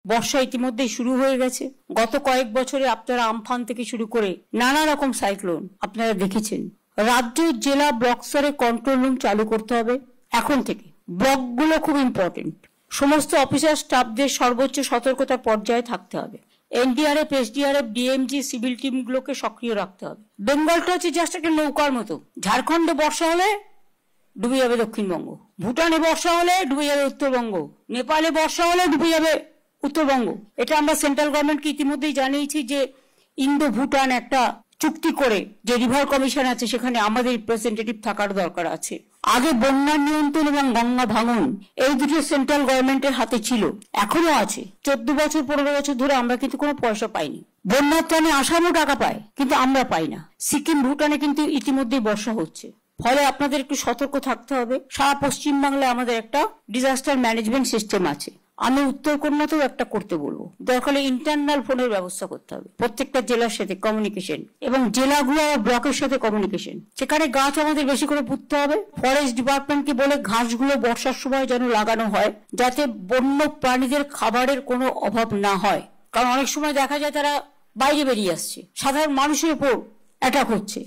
বর্ষা ইতিমধ্যেই শুরু হয়ে গেছে। গত কয়েক বছরে আপনারা আমফান থেকে শুরু করে নানা রকম সাইক্লোন আপনারা দেখেছেন। রাজ্য, জেলা, ব্লক স্তরে কন্ট্রোল রুম চালু করতে হবে এখন থেকে। ব্লকগুলো খুব ইম্পর্টেন্ট। সমস্ত অফিসার স্টাফদের সর্বোচ্চ সতর্কতার পর্যায়ে থাকতে হবে। এনডিআরএফ, এসডিআরএফ, ডিএমজি, সিভিল টিমগুলোকে সক্রিয় রাখতে হবে। বেঙ্গলটা হচ্ছে জাস্ট একটা নৌকার মতো। ঝাড়খণ্ডে বর্ষা হলে ডুবে যাবে দক্ষিণবঙ্গ, ভুটানে বর্ষা হলে ডুবে যাবে উত্তরবঙ্গ, নেপালে বর্ষা হলে ডুবে যাবে উত্তরবঙ্গ। এটা আমরা সেন্ট্রাল গভর্নমেন্টকে ইতিমধ্যেই জানিয়েছি যে ইন্দো ভুটান একটা চুক্তি করে যে রিভার কমিশন আছে সেখানে আমাদের রিপ্রেজেন্টেটিভ থাকার দরকার আছে। আগে বন্যা নিয়ন্ত্রণ এবং গঙ্গা ভাঙন এই দুটো সেন্ট্রাল গভর্নমেন্টের হাতে ছিল, এখনো আছে। 14 বছর 15 বছর ধরে আমরা কিন্তু কোনো পয়সা পাইনি। বন্যার ত্রাণে আসামও টাকা পায়, কিন্তু আমরা পাই না। সিকিম, ভুটানে কিন্তু ইতিমধ্যেই বর্ষা হচ্ছে। ফলে আপনাদের একটু সতর্ক থাকতে হবে। সারা পশ্চিমবাংলায় আমাদের একটা ডিজাস্টার ম্যানেজমেন্ট সিস্টেম আছে। আমি উত্তর কন্যাতেও একটা করতে বলবো। দরকার হলে ইন্টারনাল ফোনের ব্যবস্থা করতে হবে। প্রত্যেকটা জেলার সাথে কমিউনিকেশন, এবং জেলাগুলো আর ব্লকের সাথে কমিউনিকেশন। সেখানে গাছ আমাদের বেশি করে পুঁততে হবে। ফরেস্ট ডিপার্টমেন্টকে বলে ঘাসগুলো বর্ষার সময় যেন লাগানো হয়, যাতে বন্য প্রাণীদের খাবারের কোনো অভাব না হয়। কারণ অনেক সময় দেখা যায় তারা বাইরে বেরিয়ে আসছে, সাধারণ মানুষের উপর অ্যাটাক হচ্ছে।